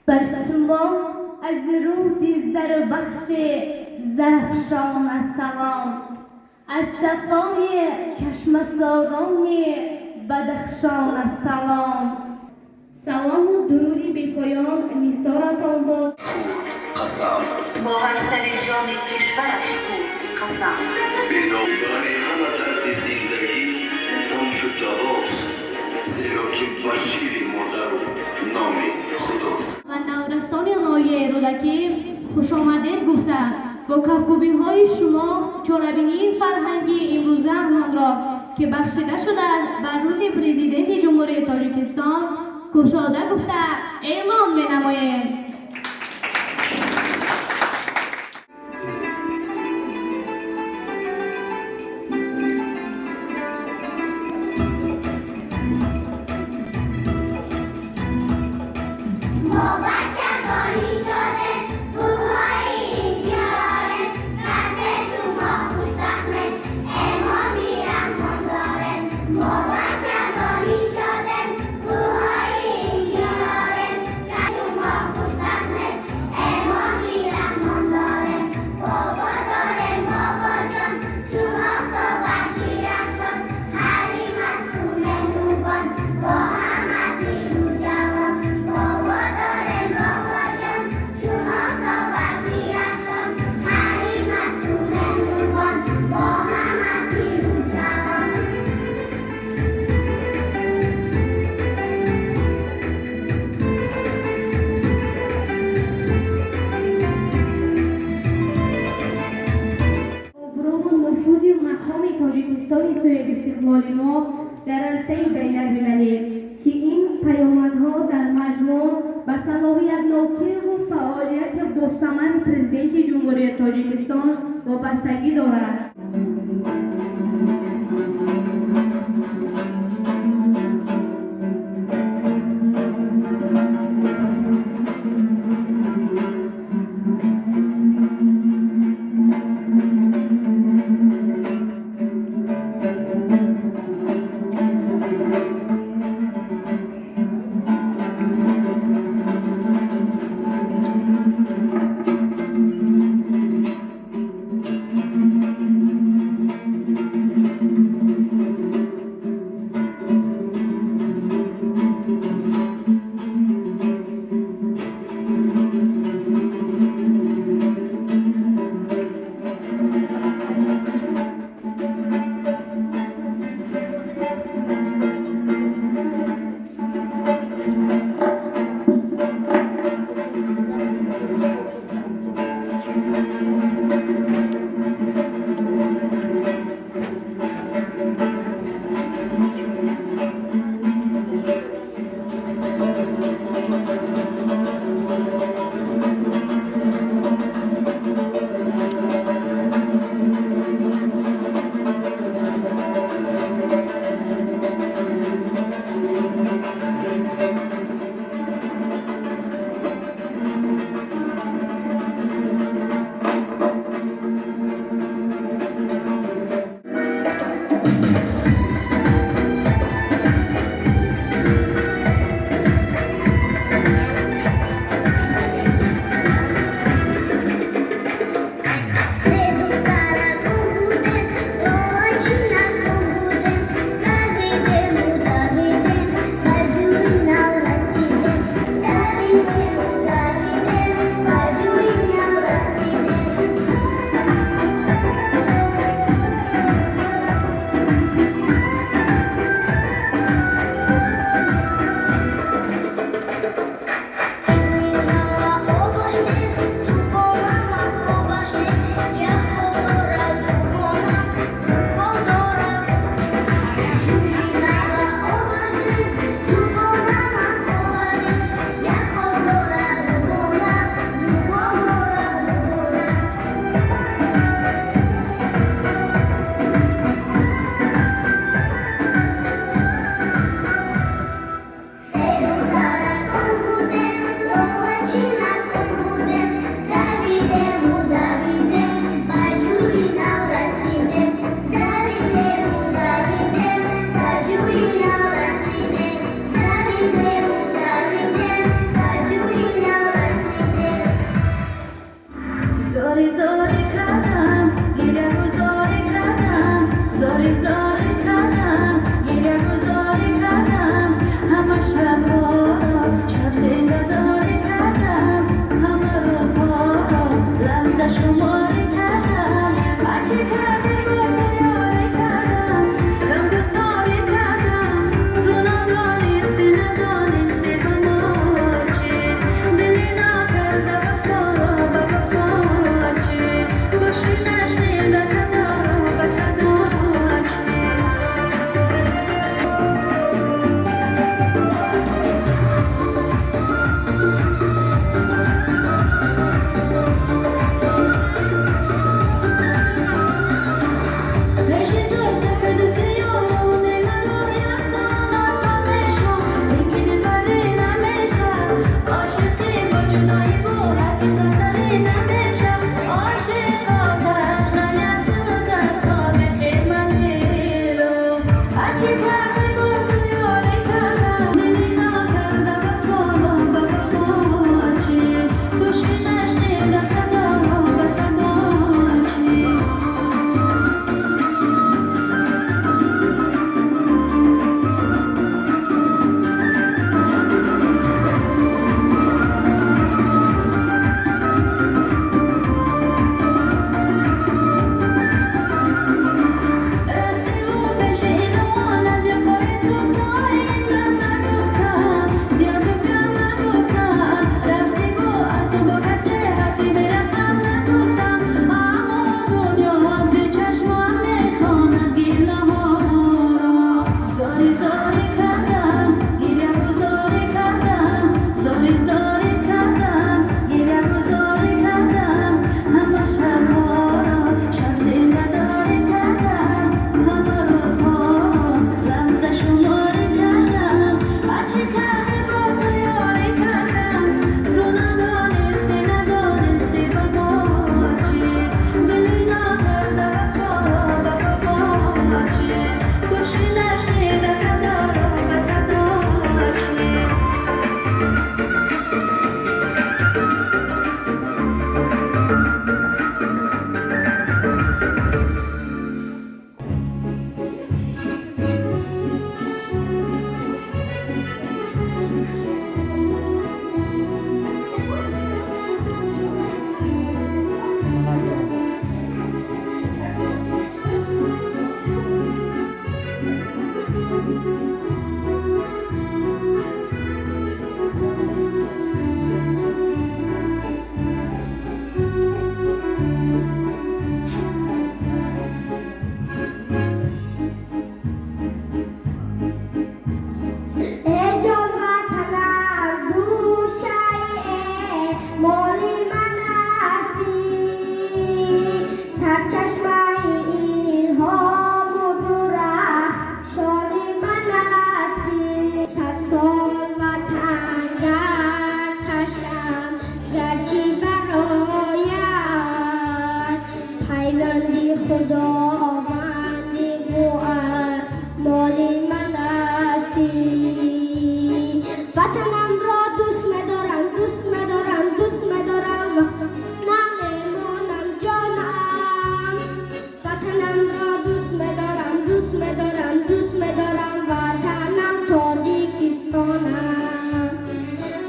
بر شما از روح زر بخش زرفشان سلام، از صفای چشم ساران بدخشان سلام. سلام و درودی بی پایان میسارتان باد. قسم با هر سر جام کشورش بود قسم. به نامدار همه درد زندگی نام شد دواست، زیرا که بشیر مادر و نام خداست. و نورستان نایه رودکی خوش آمدید گفتند. با کفگوبی های شما چاره‌بینی فرهنگی امروزه همان را که بخشیده شده است بر روز پرزیدنت جمهوری تاجیکستان گشاده گفته اعلام می‌نماییم. تاجیکستان سوی استقلال ما در عرصه بین‌المللی که این پیامدها در مجموع به صلاحیت نافی و فعالیت با ثمر پرزیدنت جمهوری تاجیکستان وابستگی دارد.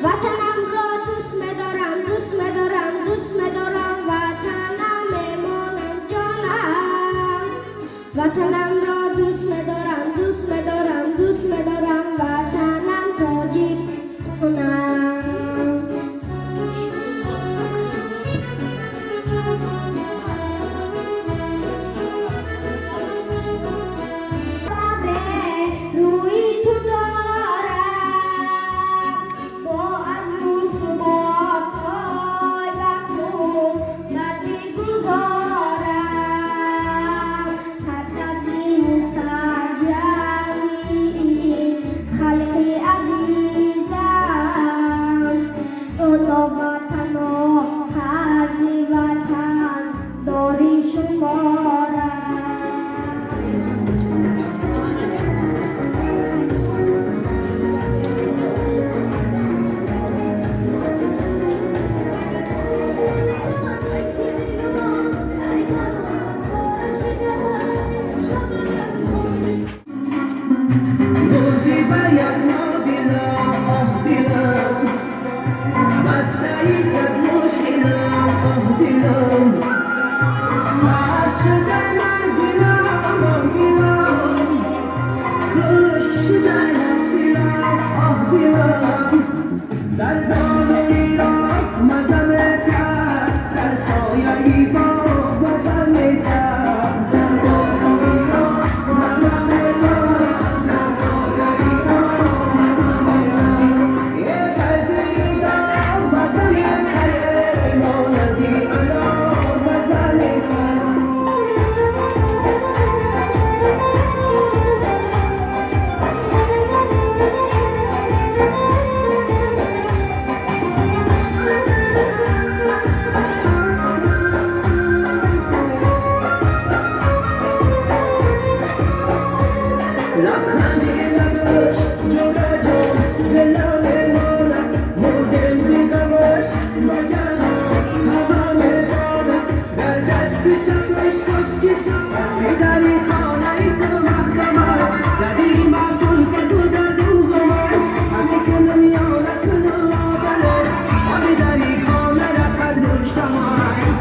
وطنم را دوست می‌دارم دوست می‌دارم دوست می‌دارم وطنم میمانم جانم وطنم را دوست می‌دارم دوست می‌دارم دوست می‌دارم وطنم تاجیک کنم روی تو دارم با از رسوبات پای بخون بدی گذارم سرسبزی و سرجمی خلقی عزیزم اولا وطن و هرزی وطن داری شمارم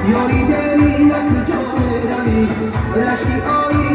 یاری دری یک جا دمی رشتی آیی